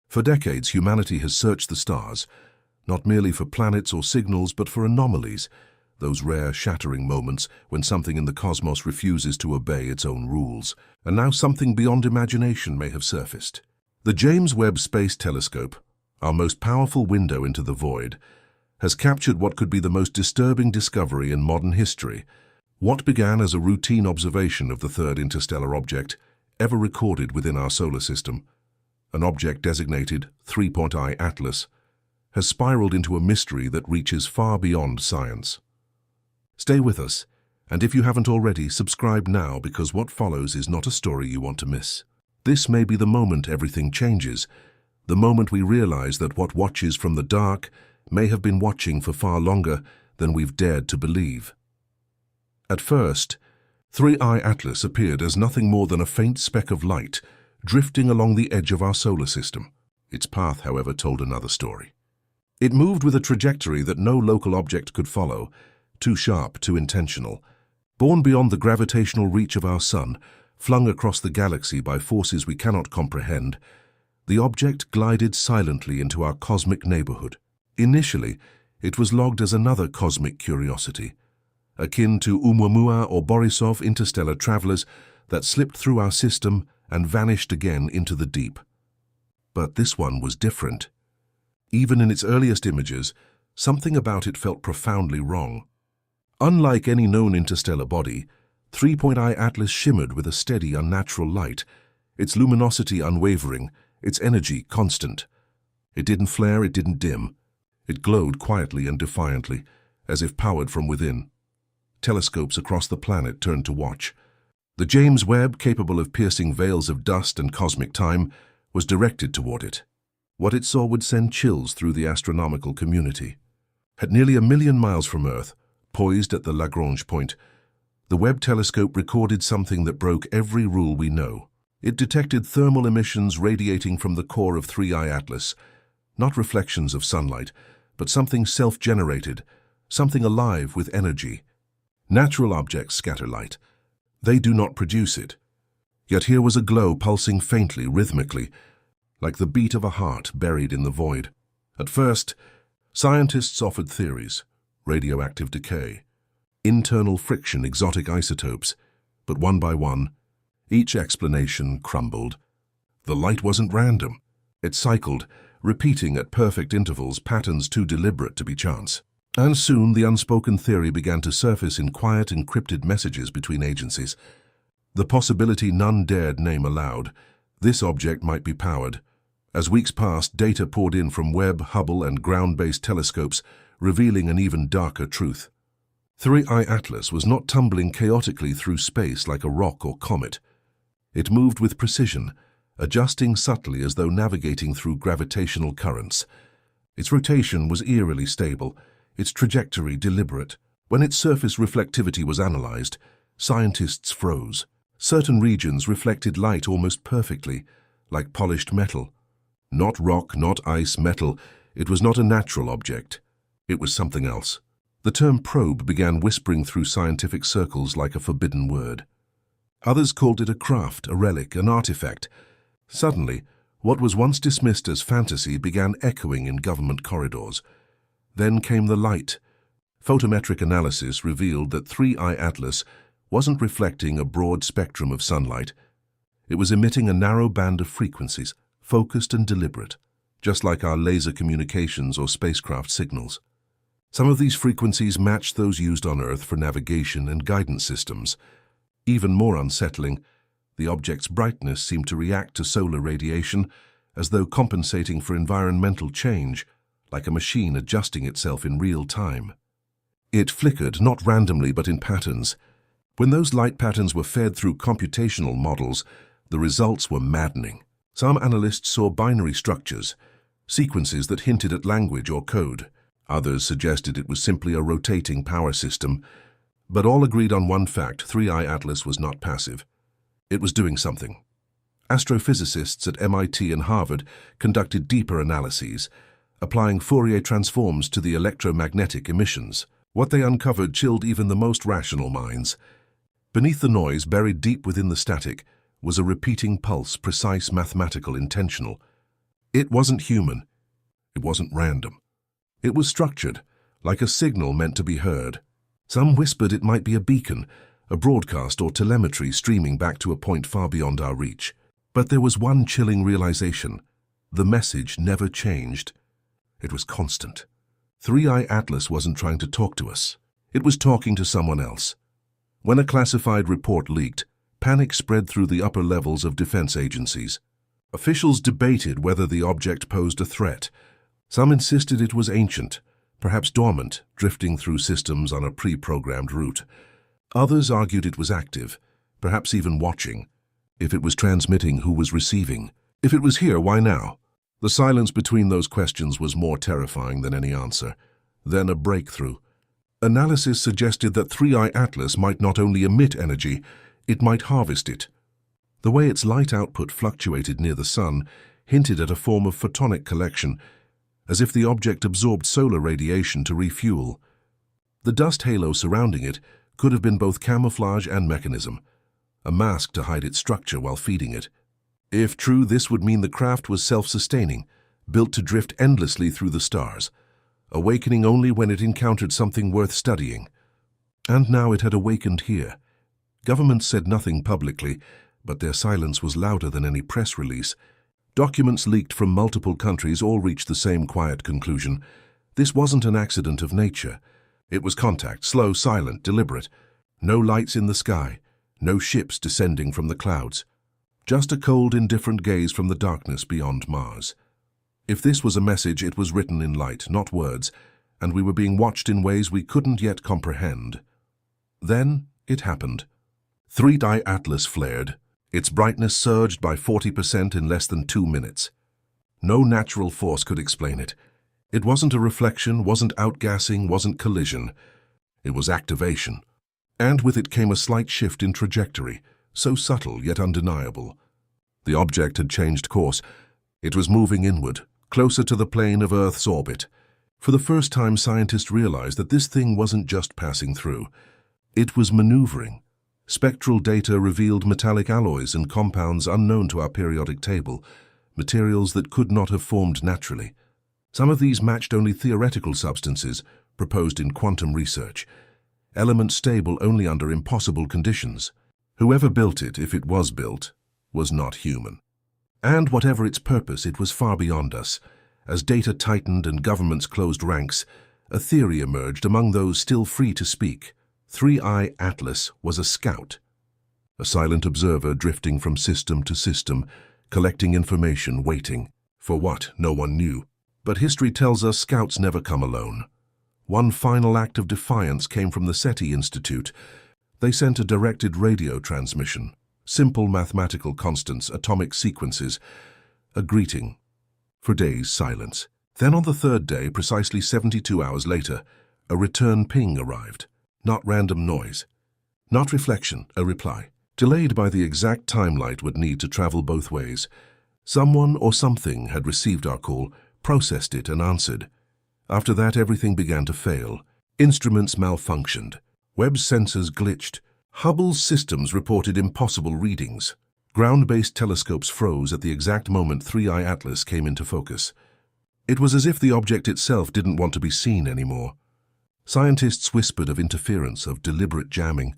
For decades, humanity has searched the stars, not merely for planets or signals, but for anomalies, those rare, shattering moments when something in the cosmos refuses to obey its own rules. And now something beyond imagination may have surfaced. The James Webb Space Telescope, our most powerful window into the void, has captured what could be the most disturbing discovery in modern history. What began as a routine observation of the third interstellar object ever recorded within our solar system, an object designated 3.I Atlas, has spiraled into a mystery that reaches far beyond science. Stay with us, and if you haven't already, subscribe now, because what follows is not a story you want to miss. This may be the moment everything changes, the moment we realize that what watches from the dark may have been watching for far longer than we've dared to believe. At first, 3I Atlas appeared as nothing more than a faint speck of light drifting along the edge of our solar system. Its path, however, told another story. It moved with a trajectory that no local object could follow, too sharp, too intentional. Born beyond the gravitational reach of our sun, flung across the galaxy by forces we cannot comprehend, the object glided silently into our cosmic neighborhood. Initially, it was logged as another cosmic curiosity, akin to Oumuamua or Borisov interstellar travelers that slipped through our system and vanished again into the deep. But this one was different. Even in its earliest images, something about it felt profoundly wrong. Unlike any known interstellar body, 3.I Atlas shimmered with a steady, unnatural light, its luminosity unwavering, its energy constant. It didn't flare, it didn't dim. It glowed quietly and defiantly, as if powered from within. Telescopes across the planet turned to watch. The James Webb, capable of piercing veils of dust and cosmic time, was directed toward it. What it saw would send chills through the astronomical community. At nearly 1 million miles from Earth, poised at the Lagrange point, the Webb telescope recorded something that broke every rule we know. It detected thermal emissions radiating from the core of 3I Atlas, not reflections of sunlight, but something self-generated, something alive with energy. Natural objects scatter light. They do not produce it. Yet here was a glow pulsing faintly, rhythmically, like the beat of a heart buried in the void. At first, scientists offered theories: radioactive decay, internal friction, exotic isotopes, but one by one, each explanation crumbled. The light wasn't random. It cycled, repeating at perfect intervals patterns too deliberate to be chance. And soon the unspoken theory began to surface in quiet, encrypted messages between agencies. The possibility none dared name aloud: this object might be powered. As weeks passed, data poured in from Webb, Hubble, and ground-based telescopes, revealing an even darker truth. 3I Atlas was not tumbling chaotically through space like a rock or comet. It moved with precision, adjusting subtly as though navigating through gravitational currents. Its rotation was eerily stable, its trajectory deliberate. When its surface reflectivity was analyzed, scientists froze. Certain regions reflected light almost perfectly, like polished metal. Not rock, not ice, metal. It was not a natural object. It was something else. The term probe began whispering through scientific circles like a forbidden word. Others called it a craft, a relic, an artifact. Suddenly, what was once dismissed as fantasy began echoing in government corridors. Then came the light. Photometric analysis revealed that 3I Atlas wasn't reflecting a broad spectrum of sunlight. It was emitting a narrow band of frequencies, focused and deliberate, just like our laser communications or spacecraft signals. Some of these frequencies matched those used on Earth for navigation and guidance systems. Even more unsettling, the object's brightness seemed to react to solar radiation, as though compensating for environmental change, like a machine adjusting itself in real time. It flickered, not randomly but in patterns. When those light patterns were fed through computational models, the results were maddening. Some analysts saw binary structures, sequences that hinted at language or code. Others suggested it was simply a rotating power system. But all agreed on one fact: 3I Atlas was not passive. It was doing something. Astrophysicists at MIT and Harvard conducted deeper analyses, applying Fourier transforms to the electromagnetic emissions. What they uncovered chilled even the most rational minds. Beneath the noise, buried deep within the static, was a repeating pulse, precise, mathematical, intentional. It wasn't human. It wasn't random. It was structured, like a signal meant to be heard. Some whispered it might be a beacon, a broadcast or telemetry streaming back to a point far beyond our reach. But there was one chilling realization. The message never changed. It was constant. 3i Atlas wasn't trying to talk to us. It was talking to someone else. When a classified report leaked, panic spread through the upper levels of defense agencies. Officials debated whether the object posed a threat. Some insisted it was ancient, perhaps dormant, drifting through systems on a pre-programmed route. Others argued it was active, perhaps even watching. If it was transmitting, who was receiving? If it was here, why now? The silence between those questions was more terrifying than any answer. Then a breakthrough. Analysis suggested that 3i Atlas might not only emit energy, it might harvest it. The way its light output fluctuated near the sun hinted at a form of photonic collection, as if the object absorbed solar radiation to refuel. The dust halo surrounding it could have been both camouflage and mechanism, a mask to hide its structure while feeding it. If true, this would mean the craft was self-sustaining, built to drift endlessly through the stars, awakening only when it encountered something worth studying. And now it had awakened here. Governments said nothing publicly, but their silence was louder than any press release. Documents leaked from multiple countries all reached the same quiet conclusion. This wasn't an accident of nature. It was contact, slow, silent, deliberate. No lights in the sky, no ships descending from the clouds. Just a cold, indifferent gaze from the darkness beyond Mars. If this was a message, it was written in light, not words, and we were being watched in ways we couldn't yet comprehend. Then it happened. 3i Atlas flared. Its brightness surged by 40% in less than 2 minutes. No natural force could explain it. It wasn't a reflection, wasn't outgassing, wasn't collision. It was activation. And with it came a slight shift in trajectory, so subtle yet undeniable. The object had changed course. It was moving inward, closer to the plane of Earth's orbit. For the first time, scientists realized that this thing wasn't just passing through. It was maneuvering. Spectral data revealed metallic alloys and compounds unknown to our periodic table, materials that could not have formed naturally. Some of these matched only theoretical substances proposed in quantum research, elements stable only under impossible conditions. Whoever built it, if it was built, was not human. And whatever its purpose, it was far beyond us. As data tightened and governments closed ranks, a theory emerged among those still free to speak. 3i Atlas was a scout, a silent observer drifting from system to system, collecting information, waiting. For what, no one knew. But history tells us scouts never come alone. One final act of defiance came from the SETI Institute. They sent a directed radio transmission, simple mathematical constants, atomic sequences, a greeting. For days, silence. Then on the third day, precisely 72 hours later, a return ping arrived. Not random noise. Not reflection, a reply. Delayed by the exact time light would need to travel both ways. Someone or something had received our call, processed it and answered. After that, everything began to fail. Instruments malfunctioned. Webb's sensors glitched. Hubble's systems reported impossible readings. Ground-based telescopes froze at the exact moment 3i Atlas came into focus. It was as if the object itself didn't want to be seen anymore. Scientists whispered of interference, of deliberate jamming.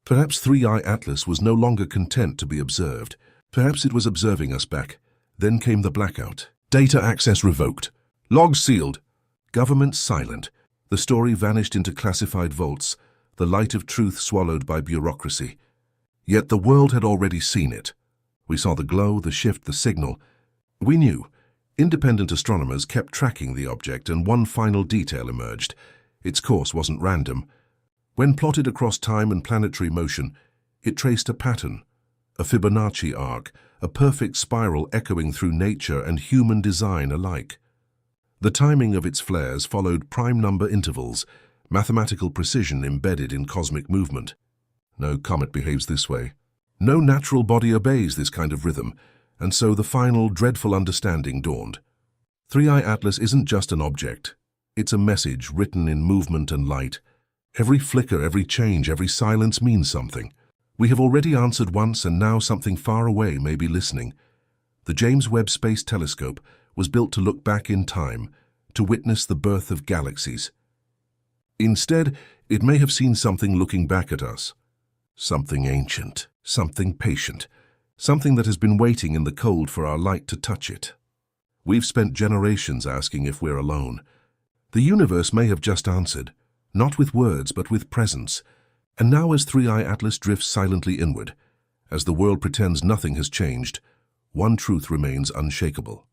Perhaps 3i Atlas was no longer content to be observed. Perhaps it was observing us back. Then came the blackout. Data access revoked. Logs sealed. Government silent. The story vanished into classified vaults, the light of truth swallowed by bureaucracy. Yet the world had already seen it. We saw the glow, the shift, the signal. We knew. Independent astronomers kept tracking the object, and one final detail emerged. Its course wasn't random. When plotted across time and planetary motion, it traced a pattern, a Fibonacci arc, a perfect spiral echoing through nature and human design alike. The timing of its flares followed prime number intervals, mathematical precision embedded in cosmic movement. No comet behaves this way. No natural body obeys this kind of rhythm, and so the final, dreadful understanding dawned. 3i Atlas isn't just an object. It's a message written in movement and light. Every flicker, every change, every silence means something. We have already answered once, and now something far away may be listening. The James Webb Space Telescope, was built to look back in time, to witness the birth of galaxies. Instead, it may have seen something looking back at us. Something ancient, something patient, something that has been waiting in the cold for our light to touch it. We've spent generations asking if we're alone. The universe may have just answered, not with words but with presence. And now as 3i Atlas drifts silently inward, as the world pretends nothing has changed, one truth remains unshakable.